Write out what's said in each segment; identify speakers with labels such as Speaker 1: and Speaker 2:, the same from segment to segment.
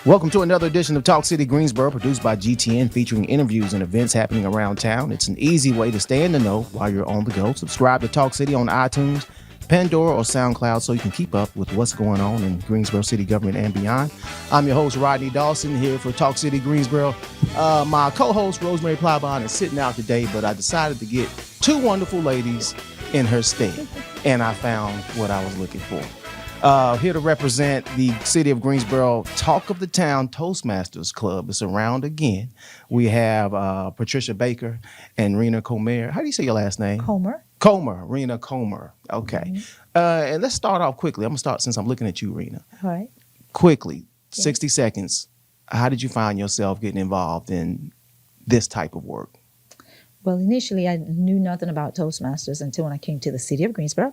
Speaker 1: Welcome to another edition of Talk City Greensboro, produced by GTN, featuring interviews and events happening around town. It's an easy way to stay in the know while you're on the go. Subscribe to Talk City on iTunes, Pandora, or SoundCloud so you can keep up with what's going on in Greensboro city government and beyond. I'm your host, Rodney Dawson, here for Talk City Greensboro. My co-host, Rosemary Plybon, is sitting out today, but I decided to get two wonderful ladies in her stead, and I found what I was looking for. Here to represent the City of Greensboro Talk of the Town Toastmasters Club. It's around again. We have Patricia Baker and Rena Comer. How do you say your last name? Comer, Rena Comer. Okay. Mm-hmm. And let's start off quickly. I'm going to start since I'm looking at you, Rena.
Speaker 2: All right.
Speaker 1: Quickly, 60 seconds. How did you find yourself getting involved in this type of work?
Speaker 2: Well, initially, I knew nothing about Toastmasters until when I came to the City of Greensboro.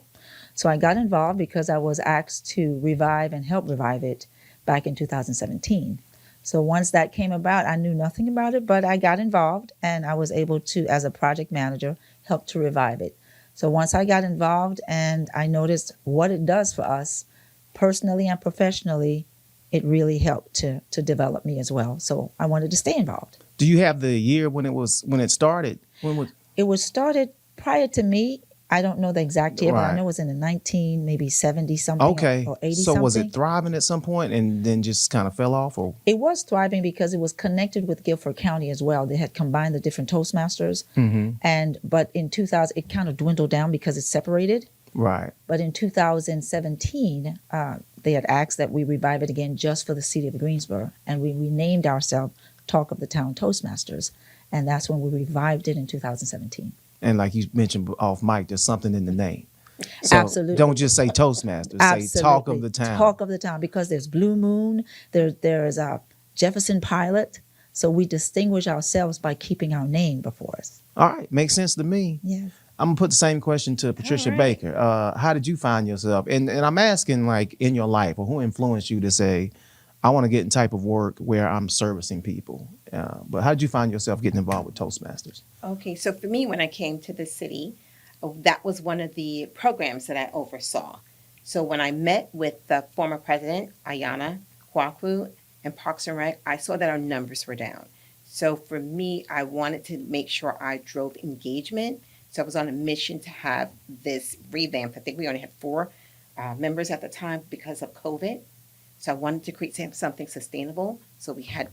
Speaker 2: So I got involved because I was asked to revive and help revive it back in 2017. So once that came about, I knew nothing about it, but I got involved and I was able to, as a project manager, help to revive it. So once I got involved and I noticed what it does for us personally and professionally, it really helped to develop me as well. So I wanted to stay involved.
Speaker 1: Do you have the year when it started?
Speaker 2: It was started prior to me. I don't know the exact year, but I know it was in the maybe 70 something or 80 something.
Speaker 1: So was it thriving at some point and then just kind of fell off? Or?
Speaker 2: It was thriving because it was connected with Guilford County as well. They had combined the different Toastmasters. Mm-hmm. But in 2000, it kind of dwindled down because it's separated.
Speaker 1: Right.
Speaker 2: But in 2017, they had asked that we revive it again just for the City of Greensboro. And we renamed ourselves Talk of the Town Toastmasters. And that's when we revived it in 2017.
Speaker 1: And like you mentioned off mic, there's something in the name. So
Speaker 2: Absolutely.
Speaker 1: Don't just say Toastmasters.
Speaker 2: Absolutely.
Speaker 1: Say Talk of the Town.
Speaker 2: Talk of the Town, because there's Blue Moon, there's a Jefferson Pilot. So we distinguish ourselves by keeping our name before us.
Speaker 1: All right. Makes sense to me.
Speaker 2: Yes.
Speaker 1: I'm going to put the same question to Patricia Baker. How did you find yourself? And I'm asking, like, in your life, or who influenced you to say, I want to get in type of work where I'm servicing people. But how did you find yourself getting involved with Toastmasters?
Speaker 3: Okay, so for me, when I came to the city, that was one of the programs that I oversaw. So when I met with the former president, Ayana Kwaku, and Parks and Rec, I saw that our numbers were down. So for me, I wanted to make sure I drove engagement. So I was on a mission to have this revamped. I think we only had 4 members at the time because of COVID. So I wanted to create something sustainable. So we had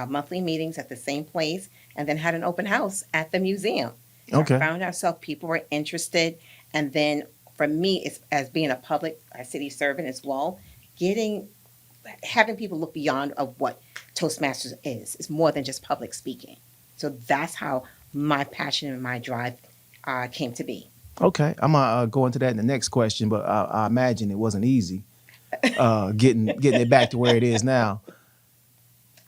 Speaker 3: monthly meetings at the same place and then had an open house at the museum.
Speaker 1: Okay.
Speaker 3: I found ourselves, people were interested. And then for me, it's, as being a public city servant as well, having people look beyond of what Toastmasters is. It's more than just public speaking. So that's how my passion and my drive came to be.
Speaker 1: Okay. I'm going to go into that in the next question, but I imagine it wasn't easy. Getting it back to where it is now.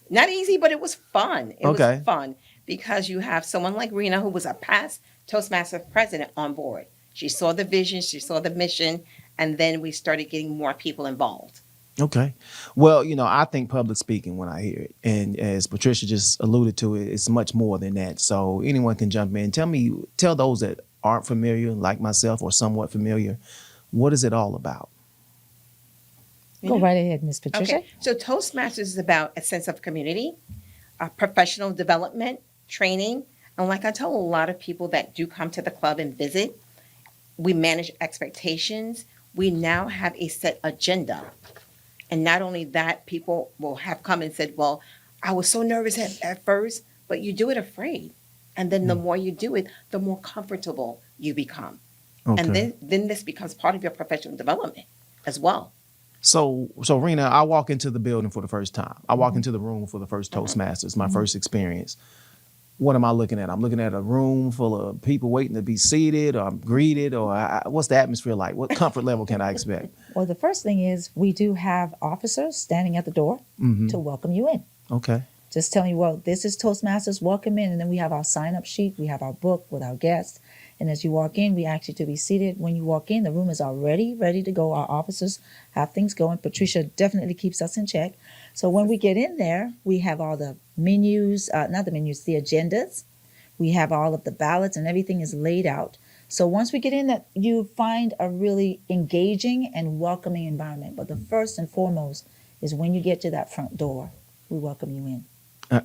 Speaker 3: Not easy, but it was fun. It was fun because you have someone like Rena, who was a past Toastmaster president, on board. She saw the vision, she saw the mission, and then we started getting more people involved.
Speaker 1: Okay. Well, I think public speaking when I hear it. And as Patricia just alluded to, it's much more than that. So anyone can jump in. Tell those that aren't familiar, like myself, or somewhat familiar, what is it all about?
Speaker 2: Go right ahead, Ms. Patricia.
Speaker 3: Okay. So Toastmasters is about a sense of community, professional development, training. And like I tell a lot of people that do come to the club and visit, we manage expectations. We now have a set agenda. And not only that, people will have come and said, well, I was so nervous at first, but you do it afraid. And then the more you do it, the more comfortable you become. Okay. And then this becomes part of your professional development as well.
Speaker 1: So Rena, I walk into the building for the first time. I walk into the room for the first Toastmasters, my first experience. What am I looking at? I'm looking at a room full of people waiting to be seated or greeted, or what's the atmosphere like? What comfort level can I expect?
Speaker 2: Well, the first thing is we do have officers standing at the door to welcome you in.
Speaker 1: Okay.
Speaker 2: Just telling you, well, this is Toastmasters, welcome in. And then we have our sign-up sheet. We have our book with our guests. And as you walk in, we ask you to be seated. When you walk in, the room is already ready to go. Our officers have things going. Patricia definitely keeps us in check. So when we get in there, we have all the menus, the agendas. We have all of the ballots and everything is laid out. So once we get in, that you find a really engaging and welcoming environment. But the first and foremost is when you get to that front door, we welcome you in.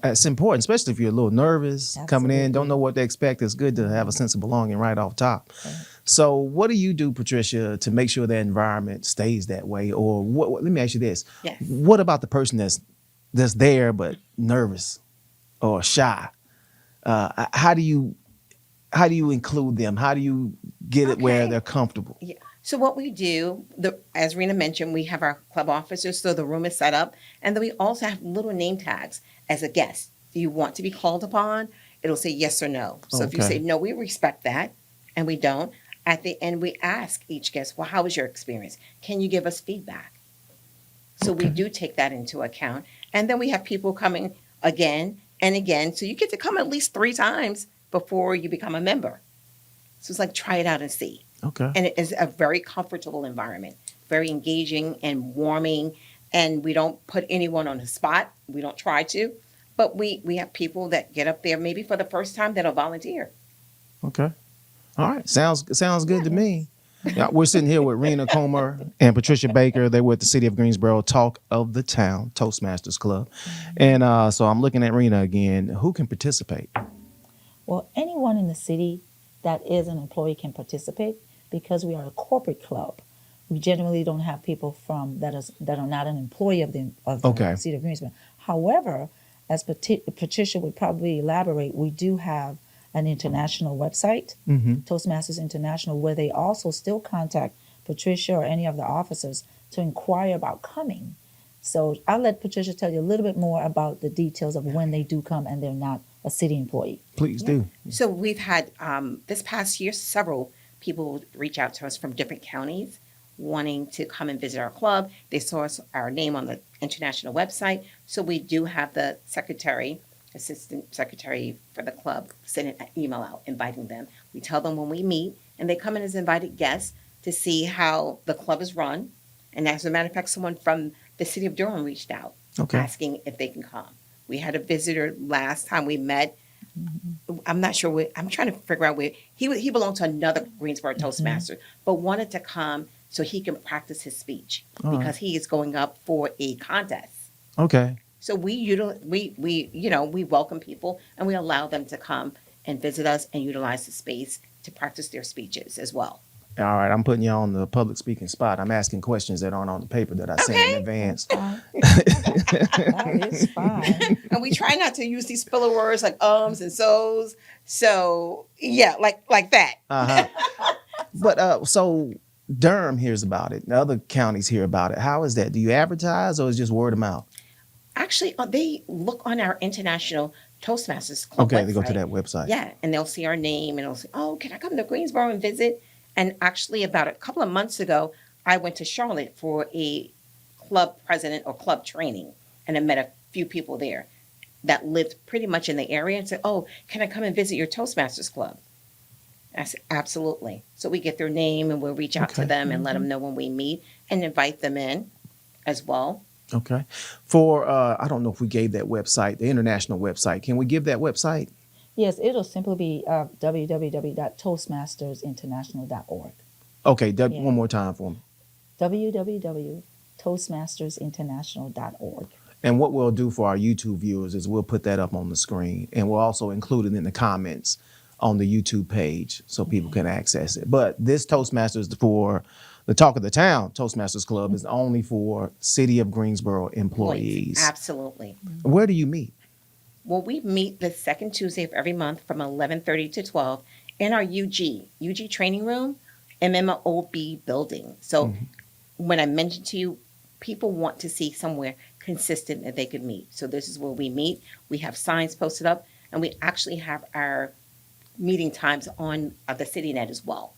Speaker 1: It's important, especially if you're a little nervous coming in, don't
Speaker 2: Absolutely.
Speaker 1: know what to expect. It's good to have a sense of belonging right off top.
Speaker 2: Right.
Speaker 1: So, what do you do, Patricia, to make sure that environment stays that way? Or let me ask you this:
Speaker 3: Yes.
Speaker 1: what about the person that's there but nervous or shy? How do you include them? How do you get it where
Speaker 3: Okay.
Speaker 1: they're comfortable?
Speaker 3: Yeah. So what we do, as Rena mentioned, we have our club officers, so the room is set up, and then we also have little name tags as a guest. Do you want to be called upon? It'll say yes or no. So if you say
Speaker 1: Okay.
Speaker 3: no, we respect that, and we don't. At the end, we ask each guest, well, how was your experience? Can you give us feedback? So we
Speaker 1: Okay.
Speaker 3: do take that into account. And then we have people coming again and again. So you get to come at least 3 times before you become a member. So it's like try it out and see.
Speaker 1: Okay.
Speaker 3: And it is a very comfortable environment, very engaging and warming. And we don't put anyone on the spot. We don't try to. But we have people that get up there maybe for the first time that'll volunteer.
Speaker 1: Okay. All right. Sounds good to
Speaker 2: Yeah.
Speaker 1: me. Yeah, we're sitting here with Rena Comer and Patricia Baker. They're with the City of Greensboro Talk of the Town Toastmasters Club. And so I'm looking at Rena again. Who can participate?
Speaker 2: Well, anyone in the city that is an employee can participate because we are a corporate club. We generally don't have people that are not an employee of the
Speaker 1: Okay.
Speaker 2: City of Greensboro. However, as Patricia would probably elaborate, we do have an international website,
Speaker 1: Mm-hmm.
Speaker 2: Toastmasters International, where they also still contact Patricia or any of the officers to inquire about coming. So I'll let Patricia tell you a little bit more about the details of when they do come and they're not a city employee.
Speaker 1: Please
Speaker 3: Yeah.
Speaker 1: do.
Speaker 3: So we've had this past year several people reach out to us from different counties wanting to come and visit our club. They saw our name on the international website. So we do have the assistant secretary for the club send an email out inviting them. We tell them when we meet and they come in as invited guests to see how the club is run. And as a matter of fact, someone from the city of Durham reached out
Speaker 1: Okay.
Speaker 3: asking if they can come. We had a visitor last time we met. I'm not sure I'm trying to figure out where he belonged to another Greensboro Toastmaster, but wanted to come so he can practice his speech
Speaker 1: All
Speaker 3: because
Speaker 1: right.
Speaker 3: he is going up for a contest.
Speaker 1: Okay.
Speaker 3: So we welcome people and we allow them to come and visit us and utilize the space to practice their speeches as well.
Speaker 1: All right. I'm putting you on the public speaking spot. I'm asking questions that aren't on the paper that I sent in
Speaker 3: Okay.
Speaker 1: advance.
Speaker 2: Fine. That is fine.
Speaker 3: And we try not to use these filler words like ums and so's. So yeah, like that.
Speaker 1: Uh-huh. But so Durham hears about it. The other counties hear about it. How is that? Do you advertise or is it just word of mouth?
Speaker 3: Actually, they look on our international Toastmasters Club
Speaker 1: Okay,
Speaker 3: website.
Speaker 1: they go to that website.
Speaker 3: Yeah, and they'll see our name and they'll say, "Oh, can I come to Greensboro and visit?" And actually, about a couple of months ago, I went to Charlotte for a club president or club training, and I met a few people there that lived pretty much in the area and said, "Oh, can I come and visit your Toastmasters Club?" I said, "Absolutely." So we get their name and we'll reach out to
Speaker 1: Okay.
Speaker 3: them and let them know when we meet and invite them in as well.
Speaker 1: Okay. For I don't know if we gave that website, the international website. Can we give that website?
Speaker 2: Yes, it'll simply be www.toastmastersinternational.org.
Speaker 1: Okay,
Speaker 2: Yeah.
Speaker 1: one more time for me.
Speaker 2: www.toastmastersinternational.org.
Speaker 1: And what we'll do for our YouTube viewers is we'll put that up on the screen and we'll also include it in the comments on the YouTube page so people can access it. But this Toastmasters for the Talk of the Town Toastmasters Club is only for City of Greensboro employees.
Speaker 3: Absolutely.
Speaker 1: Where do you meet?
Speaker 3: Well, we meet the second Tuesday of every month from 11:30 to 12 in our UG training room, MMOB building. So when I mentioned to you, people want to see somewhere consistent that they could meet. So this is where we meet. We have signs posted up, and we actually have our meeting times on the CityNet as well.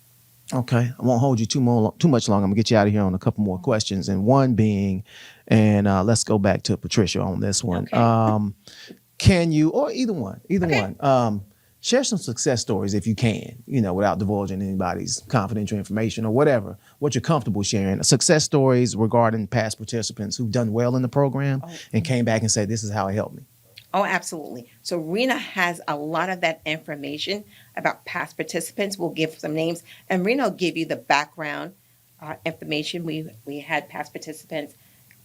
Speaker 1: Okay, I won't hold you too much longer. I'm gonna get you out of here on a couple more questions, and one being, and let's go back to Patricia on this one.
Speaker 3: Okay.
Speaker 1: Can you, or either one,
Speaker 3: Okay.
Speaker 1: share some success stories if you can, without divulging anybody's confidential information or whatever, what you're comfortable sharing. Success stories regarding past participants who've done well in the program and came back and said, this is how it helped me.
Speaker 3: Oh, absolutely. So Rena has a lot of that information about past participants. We'll give some names, and Rena will give you the background information. We had past participants.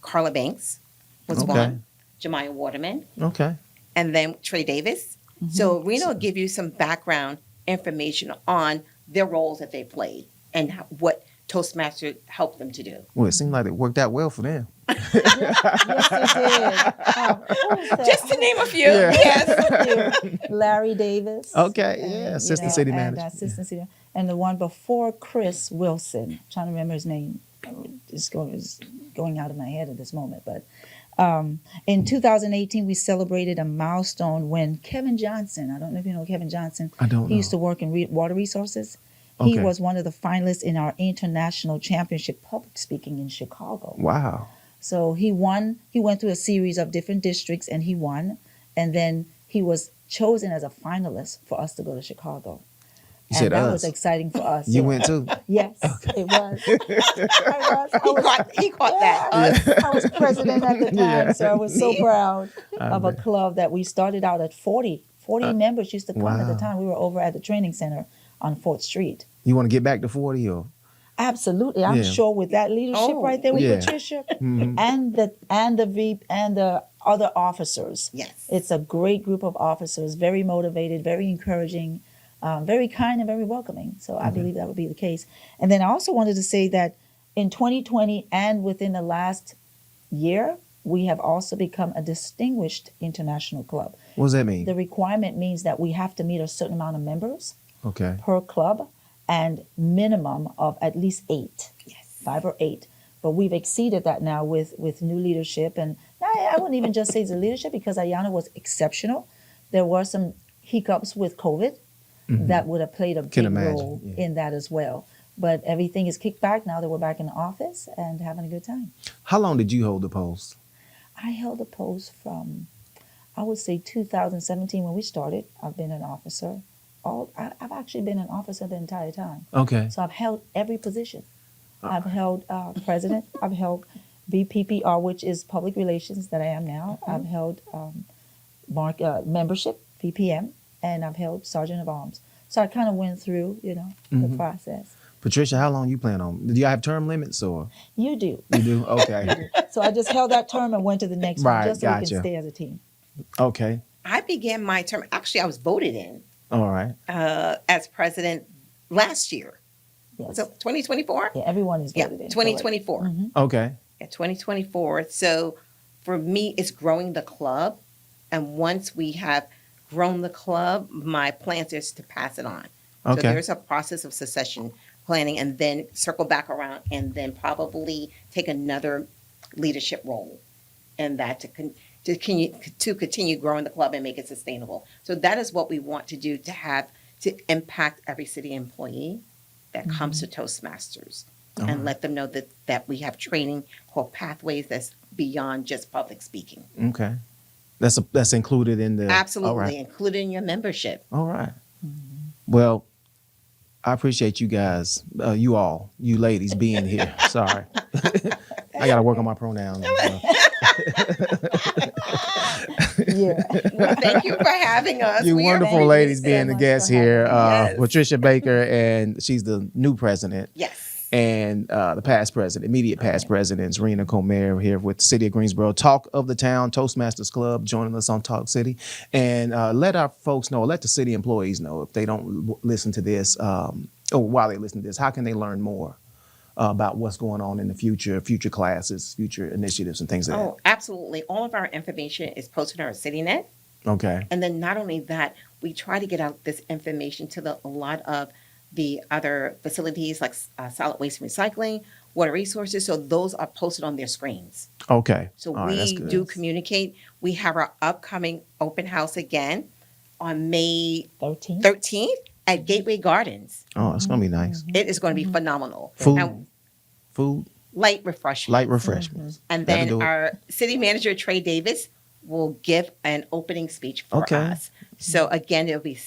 Speaker 3: Carla Banks was
Speaker 1: Okay.
Speaker 3: one. Jemiah Waterman,
Speaker 1: Okay.
Speaker 3: and then Trey Davis. So Rena will give you some background information on their roles that they played and what Toastmasters helped them to do.
Speaker 1: Well, it seemed like it worked out well for them.
Speaker 2: Yes, it did. Who's that?
Speaker 3: Just to name a few.
Speaker 1: Yeah.
Speaker 3: Yes.
Speaker 2: Thank you. Larry Davis.
Speaker 1: Okay,
Speaker 2: and,
Speaker 1: yeah, assistant city manager.
Speaker 2: Assistant city, and the one before Chris Wilson. I'm trying to remember his name. It's going out of my head at this moment. But in 2018, we celebrated a milestone when Kevin Johnson. I don't know if you know Kevin Johnson.
Speaker 1: I don't know.
Speaker 2: He used to work in water resources. He
Speaker 1: Okay.
Speaker 2: was one of the finalists in our international championship public speaking in Chicago.
Speaker 1: Wow.
Speaker 2: So he won. He went through a series of different districts and he won. And then he was chosen as a finalist for us to go to Chicago.
Speaker 1: You
Speaker 2: and
Speaker 1: said
Speaker 2: that
Speaker 1: us.
Speaker 2: was exciting for us.
Speaker 1: You
Speaker 2: yeah.
Speaker 1: went too?
Speaker 2: Yes, it was.
Speaker 3: He caught that.
Speaker 2: I was president at the time,
Speaker 1: Yeah.
Speaker 2: so I was so proud
Speaker 1: I
Speaker 2: of a
Speaker 1: bet.
Speaker 2: club that we started out at 40. 40 members used to come at the
Speaker 1: wow.
Speaker 2: time. We were over at the training center on 4th Street.
Speaker 1: You want to get back to 40 or?
Speaker 2: Absolutely. I'm
Speaker 1: Yeah.
Speaker 2: sure with that leadership
Speaker 3: Oh,
Speaker 2: right there with
Speaker 1: yeah.
Speaker 2: Patricia
Speaker 1: Mhm.
Speaker 2: and the VP and the other officers.
Speaker 3: Yes.
Speaker 2: It's a great group of officers, very motivated, very encouraging, very kind and very welcoming. So I believe that would be the case. And then I also wanted to say that in 2020 and within the last year, we have also become a distinguished international club.
Speaker 1: What does that mean?
Speaker 2: The requirement means that we have to meet a certain amount of members
Speaker 1: Okay.
Speaker 2: per club and minimum of at least 8.
Speaker 3: Yes.
Speaker 2: 5 or 8. But we've exceeded that now with new leadership. And I wouldn't even just say the leadership because Ayana was exceptional. There were some hiccups with COVID that would have played a
Speaker 1: Can
Speaker 2: big
Speaker 1: imagine,
Speaker 2: role
Speaker 1: yeah.
Speaker 2: in that as well. But everything is kicked back now that we're back in the office and having a good time.
Speaker 1: How long did you hold the post?
Speaker 2: I held the post from, I would say 2017 when we started. I've been an officer. I've actually been an officer the entire time.
Speaker 1: Okay.
Speaker 2: So I've held every position. I've held president. I've held VPPR, which is public relations that I am now. I've held membership, VPM, and I've held sergeant of arms. So I kind of went through, the process.
Speaker 1: Patricia, how long you plan on? Do you have term limits or?
Speaker 2: You do.
Speaker 1: You do? Okay.
Speaker 2: So I just held that term and went to the next
Speaker 1: Right,
Speaker 2: one just so we
Speaker 1: gotcha.
Speaker 2: can stay as a team.
Speaker 1: Okay.
Speaker 3: I began my term. Actually, I was voted in
Speaker 1: All right.
Speaker 3: as president last year.
Speaker 2: Yes.
Speaker 3: So 2024?
Speaker 2: Yeah, everyone is
Speaker 3: Yeah,
Speaker 2: voted in.
Speaker 3: 2024.
Speaker 2: Mhm.
Speaker 1: Okay.
Speaker 3: Yeah, 2024. So for me, it's growing the club. And once we have grown the club, my plans is to pass it on. So
Speaker 1: Okay.
Speaker 3: there's a process of succession planning and then circle back around and then probably take another leadership role in that to continue growing the club and make it sustainable. So that is what we want to do to impact every city employee that comes to Toastmasters and let them know that we have training called Pathways that's beyond just public speaking.
Speaker 1: Okay. That's included in the.
Speaker 3: Absolutely,
Speaker 1: All right.
Speaker 3: included in your membership.
Speaker 1: All right. Well, I appreciate you guys, you ladies being here. Sorry. I got to work on my pronouns.
Speaker 2: Yeah.
Speaker 3: Well, thank you for having us.
Speaker 1: You
Speaker 3: We are
Speaker 1: wonderful
Speaker 3: very
Speaker 1: ladies
Speaker 3: excited.
Speaker 1: being the
Speaker 2: much
Speaker 1: guests
Speaker 2: for having
Speaker 1: here.
Speaker 2: me.
Speaker 3: Yes.
Speaker 1: Patricia Baker, and she's the new president.
Speaker 3: Yes.
Speaker 1: And the past president, immediate past presidents, Rena Comer here with the City of Greensboro. Talk of the Town Toastmasters Club joining us on Talk City. And let our folks know, let the city employees know if they don't listen to this, or while they listen to this, how can they learn more about what's going on in the future classes, future initiatives and things like
Speaker 3: Oh, absolutely. All of our information is posted on our CityNet.
Speaker 1: that? Okay.
Speaker 3: And then not only that, we try to get out this information to a lot of the other facilities like solid waste and recycling, water resources. So those are posted on their screens.
Speaker 1: Okay.
Speaker 3: So
Speaker 1: All right, that's
Speaker 3: we
Speaker 1: good.
Speaker 3: do communicate. We have our upcoming open house again on May
Speaker 2: 13.
Speaker 3: 13th at Gateway Gardens.
Speaker 1: Oh, it's going to be nice.
Speaker 3: It is going to be phenomenal.
Speaker 1: Food,
Speaker 3: And
Speaker 1: food,
Speaker 3: light refreshment.
Speaker 1: light refreshments.
Speaker 3: And
Speaker 1: That'll
Speaker 3: then
Speaker 1: do it.
Speaker 3: our city manager, Trey Davis, will give an opening speech for
Speaker 1: Okay.
Speaker 3: us. So again, it'll be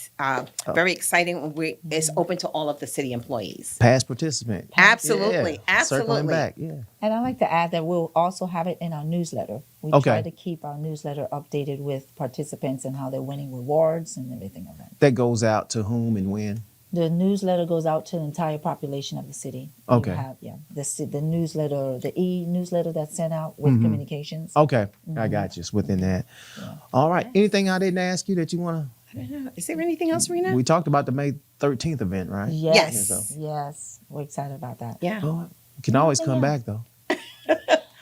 Speaker 3: very exciting. It's open to all of the city employees.
Speaker 1: Past participant.
Speaker 3: Absolutely.
Speaker 1: Yeah. Circling
Speaker 3: Absolutely.
Speaker 1: back. Yeah.
Speaker 2: And I like to add that we'll also have it in our newsletter. We
Speaker 1: Okay.
Speaker 2: try to keep our newsletter updated with participants and how they're winning rewards and everything of that.
Speaker 1: That goes out to whom and when?
Speaker 2: The newsletter goes out to the entire population of the city.
Speaker 1: Okay.
Speaker 2: You have, the newsletter, the e-newsletter that's sent out with communications.
Speaker 1: Okay, I got you. It's within that.
Speaker 2: Yeah.
Speaker 1: All right. Anything I didn't ask you that you want
Speaker 3: I don't know. Is there anything else,
Speaker 1: to?
Speaker 3: Rena?
Speaker 1: We talked about the May 13th event, right?
Speaker 2: Yes.
Speaker 3: Yes.
Speaker 2: Yes. We're excited about that.
Speaker 3: Yeah.
Speaker 1: Oh, you can always come back though.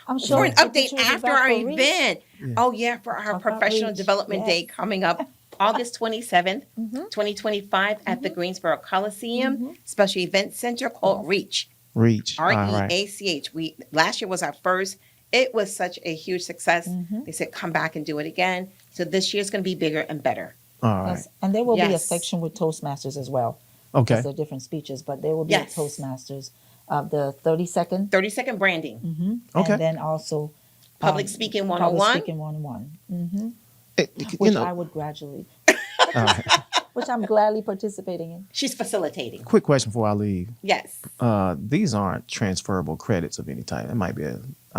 Speaker 2: I'm sure
Speaker 3: For an update
Speaker 2: Patricia will be
Speaker 3: after
Speaker 2: back
Speaker 3: our
Speaker 2: for Reach.
Speaker 3: event.
Speaker 1: Yeah.
Speaker 3: Oh, yeah, for our
Speaker 2: About
Speaker 3: professional
Speaker 2: Reach,
Speaker 3: development day
Speaker 2: yes.
Speaker 3: coming up August 27th, 2025 at the Greensboro Coliseum Special Event Center called Reach.
Speaker 1: Reach. All right.
Speaker 3: REACH. Last year was our first. It was such a huge success. They said come back and do it again. So this year's going to be bigger and better.
Speaker 1: All right.
Speaker 2: Yes. And there will be a
Speaker 3: Yes.
Speaker 2: section with Toastmasters as well.
Speaker 1: Okay.
Speaker 2: Because they're different speeches, but there will be
Speaker 3: Yes.
Speaker 2: a Toastmasters of the 30-second.
Speaker 3: 30-second branding.
Speaker 1: Okay.
Speaker 2: And then also
Speaker 3: Public speaking
Speaker 2: Public
Speaker 3: 101.
Speaker 2: speaking 101.
Speaker 1: You
Speaker 2: Which
Speaker 1: know,
Speaker 2: I would gradually,
Speaker 1: all right.
Speaker 2: which I'm gladly participating in.
Speaker 3: She's facilitating.
Speaker 1: Quick question before I leave.
Speaker 3: Yes.
Speaker 1: These aren't transferable credits of any type. It might be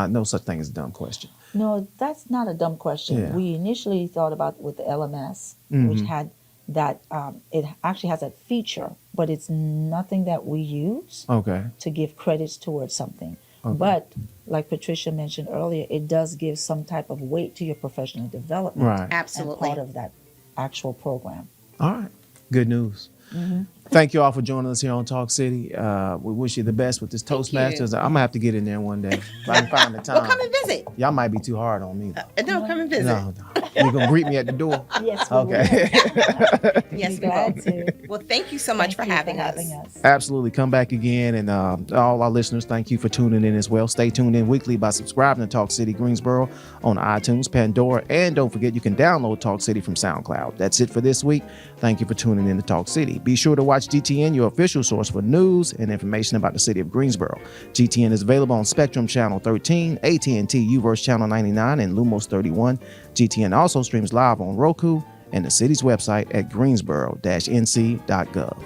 Speaker 1: no such thing as a dumb question.
Speaker 2: No, that's not a dumb question.
Speaker 1: Yeah.
Speaker 2: We initially thought about with the LMS, which had that, it actually has that feature, but it's nothing that we use
Speaker 1: Okay.
Speaker 2: to give credits towards something.
Speaker 1: Okay.
Speaker 2: But like Patricia mentioned earlier, it does give some type of weight to your professional development.
Speaker 1: Right.
Speaker 2: And
Speaker 3: Absolutely.
Speaker 2: part of that actual program.
Speaker 1: All right. Good news. Thank you all for joining us here on Talk City. We wish you the best with this
Speaker 3: Thank
Speaker 1: Toastmasters.
Speaker 3: you.
Speaker 1: I'm gonna have to get in there one day if I can find the time.
Speaker 3: Well, come and visit.
Speaker 1: Y'all might be too hard on me.
Speaker 3: No, come and visit.
Speaker 1: No, you're gonna greet me at the door.
Speaker 2: Yes, we
Speaker 1: Okay.
Speaker 3: Yes,
Speaker 2: Be
Speaker 3: we will.
Speaker 2: glad to.
Speaker 3: Well, thank you so much for
Speaker 2: Thank you
Speaker 3: having us.
Speaker 1: Absolutely. Come back again. And all our listeners, thank you for tuning in as well. Stay tuned in weekly by subscribing to Talk City Greensboro on iTunes, Pandora, and don't forget you can download Talk City from SoundCloud. That's it for this week. Thank you for tuning in to Talk City. Be sure to watch GTN, your official source for news and information about the city of Greensboro. GTN is available on Spectrum Channel 13, AT&T UVerse Channel 99, and Lumos 31. GTN also streams live on Roku and the city's website at greensboro-nc.gov.